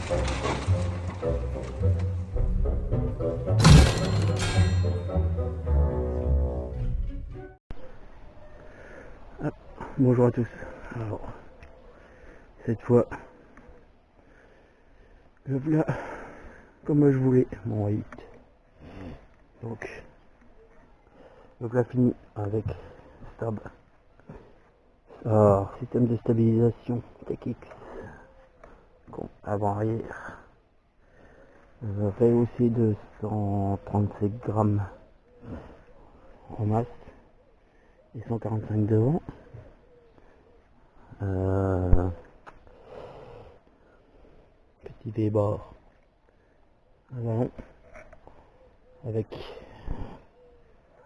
Hop, bonjour à tous. Alors, cette fois, le voilà comme je voulais, mon 8. Donc, le voilà fini avec Stab. Alors, système de stabilisation TechX. Avant-arrière. Rehaussé de 137 grammes en masse et 145 devant. Petit V-bar à l'avant avec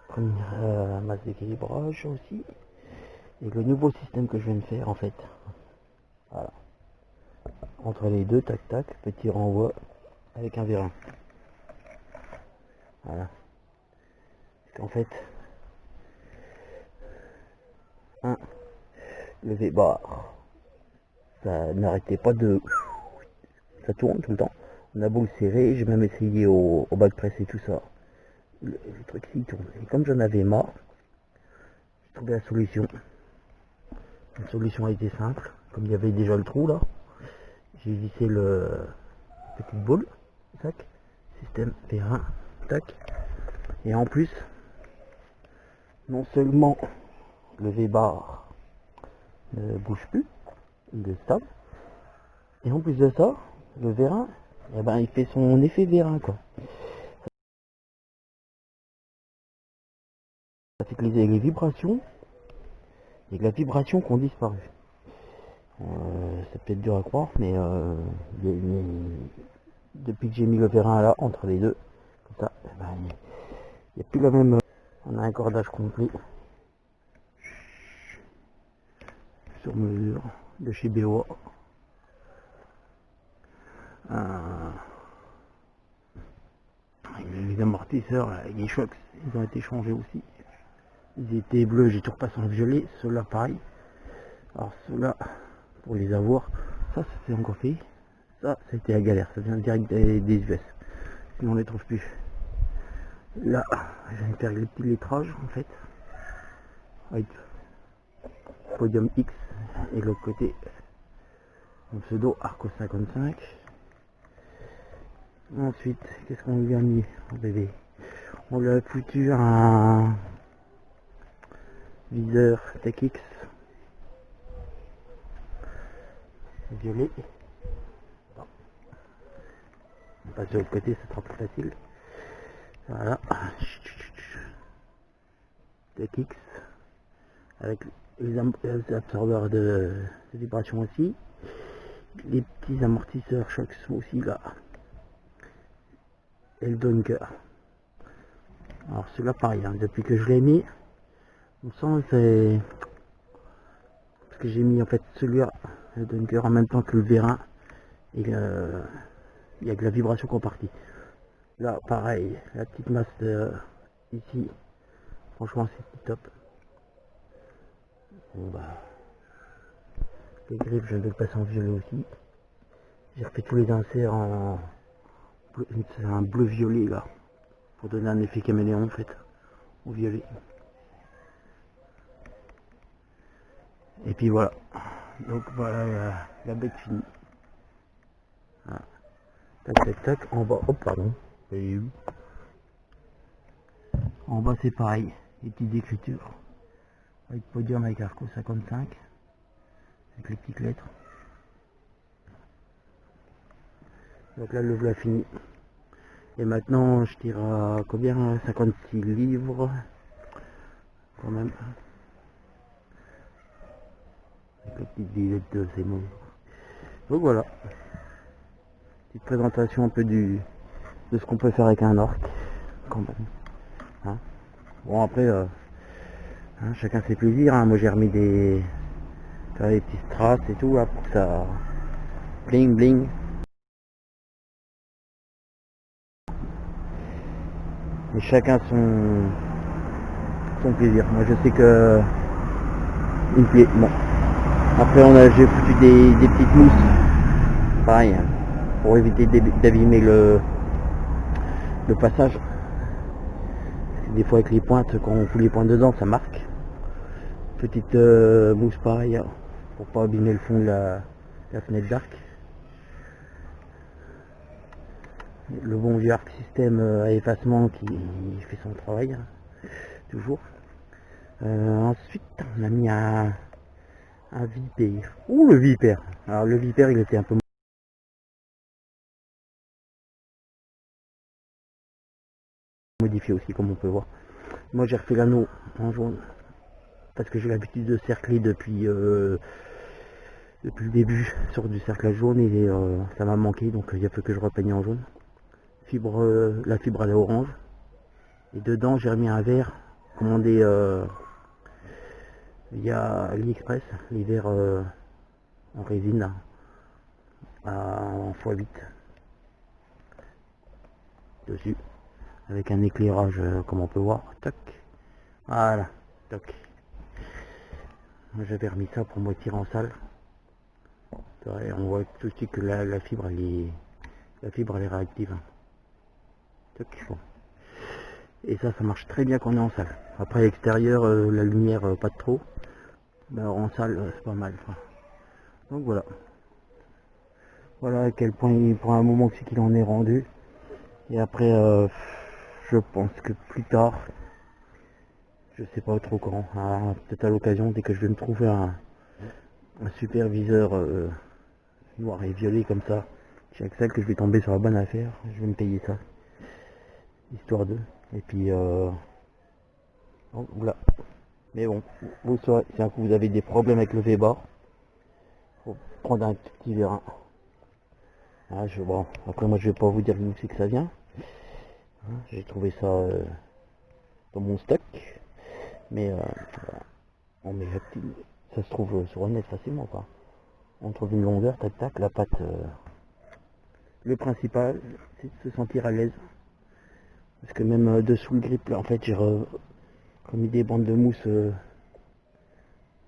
première masse d'équilibrage aussi, et le nouveau système que je viens de faire en fait. Voilà. Entre les deux, tac tac, petit renvoi avec un vérin. Voilà. Parce qu'en fait, le V-bar, ça n'arrêtait pas de... Ça tourne tout le temps. On a beau le serrer, j'ai même essayé au back press et tout ça. Le truc il tourne. Et comme j'en avais marre, j'ai trouvé la solution. La solution a été simple. Comme il y avait déjà le trou là, j'ai vissé le petite boule, tac, système V1, tac. Et en plus, non seulement le V-bar ne bouge plus, il est stable, et en plus de ça, le vérin, eh ben, il fait son effet vérin quoi. C'est que les vibrations, et que la vibration qui ont disparu. C'est peut-être dur à croire, mais depuis que j'ai mis le vérin là, entre les deux, comme ça, eh ben, il n'y a plus la même... On a un cordage complet sur mesure de chez BOA. Les amortisseurs, les chocs, ils ont été changés aussi. Ils étaient bleus, j'ai tout repassé en violet. Ceux-là, pareil. Alors, ceux-là, pour les avoir, ça c'est encore fait. Ça a été la galère. Ça vient direct des US. Sinon, on les trouve plus. Là, je vais faire les petits lettrages en fait. Avec Podium X et l'autre côté, mon pseudo Arco 55. Ensuite, qu'est-ce qu'on lui a mis au bébé? On lui a foutu un viseur TechX violet. Bon. On passe de l'autre côté, ça sera plus facile. Voilà. TechX avec les absorbeurs de vibration aussi. Les petits amortisseurs chocs sont aussi là. Et le Dunker. Alors celui-là pareil, hein, depuis que je l'ai mis, on sent c'est... Parce que j'ai mis en fait celui-là, le Dunker en même temps que le vérin. Et il y a que la vibration qui est partie. Là pareil, la petite masse ici, franchement c'est top. Bon bah, les griffes je vais le passer en violet aussi. J'ai refait tous les inserts en... C'est un bleu violet là, pour donner un effet caméléon en fait, au violet. Et puis voilà, donc voilà la bête finie. Voilà. Tac tac tac, en bas, hop pardon, en bas c'est pareil, les petites écritures, avec Podium avec Arco 55, avec les petites lettres. Donc là le voilà fini. Et maintenant je tire à combien? 56 livres quand même. Avec la petite visette de ces mots. Donc voilà. Petite présentation un peu de ce qu'on peut faire avec un orc. Quand même. Hein, bon après hein, chacun ses plaisirs. Hein. Moi j'ai remis des petits strass et tout là, pour que ça bling bling. Mais chacun son plaisir. Moi je sais que il me plaît. Bon. Après j'ai foutu des petites mousses. Pareil. Hein. pour éviter d'abîmer le passage. Des fois avec les pointes, quand on fout les pointes dedans, ça marque. Petite mousse pareille pour pas abîmer le fond de la fenêtre d'arc. Le bon vieux arc système à effacement qui fait son travail, hein, toujours. Ensuite, on a mis un vipère. Ouh, le vipère. Alors le vipère, il était un peu modifié aussi, comme on peut voir. Moi, j'ai refait l'anneau en jaune parce que j'ai l'habitude de cercler depuis le début sur du cerclage jaune et ça m'a manqué, donc il a fallu que je repeigne en jaune. La fibre elle est orange et dedans j'ai remis un verre commandé via AliExpress, les verres en résine là, en x8 dessus avec un éclairage comme on peut voir. Toc, voilà, toc. J'avais remis ça pour me tirer en salle. Et on voit tout de suite que la fibre elle est réactive. Toc, bon. Et ça marche très bien quand on est en salle. Après à l'extérieur, la lumière pas de trop. Mais alors, en salle c'est pas mal. Enfin. Donc voilà. Voilà à quel point il prend un moment qu'il en est rendu. Et après je pense que plus tard, je sais pas trop quand, hein, peut-être à l'occasion, dès que je vais me trouver un superviseur noir et violet comme ça, chez Axel, que je vais tomber sur la bonne affaire, je vais me payer ça. Histoire de. Et puis oh, voilà. Mais bon, vous saurez, si un coup vous avez des problèmes avec le V-bar, faut prendre un petit vérin. Ah, bon, après moi je vais pas vous dire d'où c'est que ça vient. Hein, j'ai trouvé ça dans mon stock. Mais voilà. On met ça se trouve sur Net facilement quoi. On trouve une longueur, tac tac, la pâte. Le principal, c'est de se sentir à l'aise. Parce que même dessous le grip, là, en fait, j'ai remis des bandes de mousse.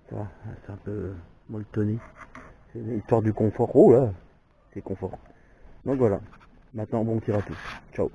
Ça va, c'est un peu molletonné. C'est l'histoire du confort. Oh là, c'est confort. Donc voilà. Maintenant, bon tir à tous. Ciao.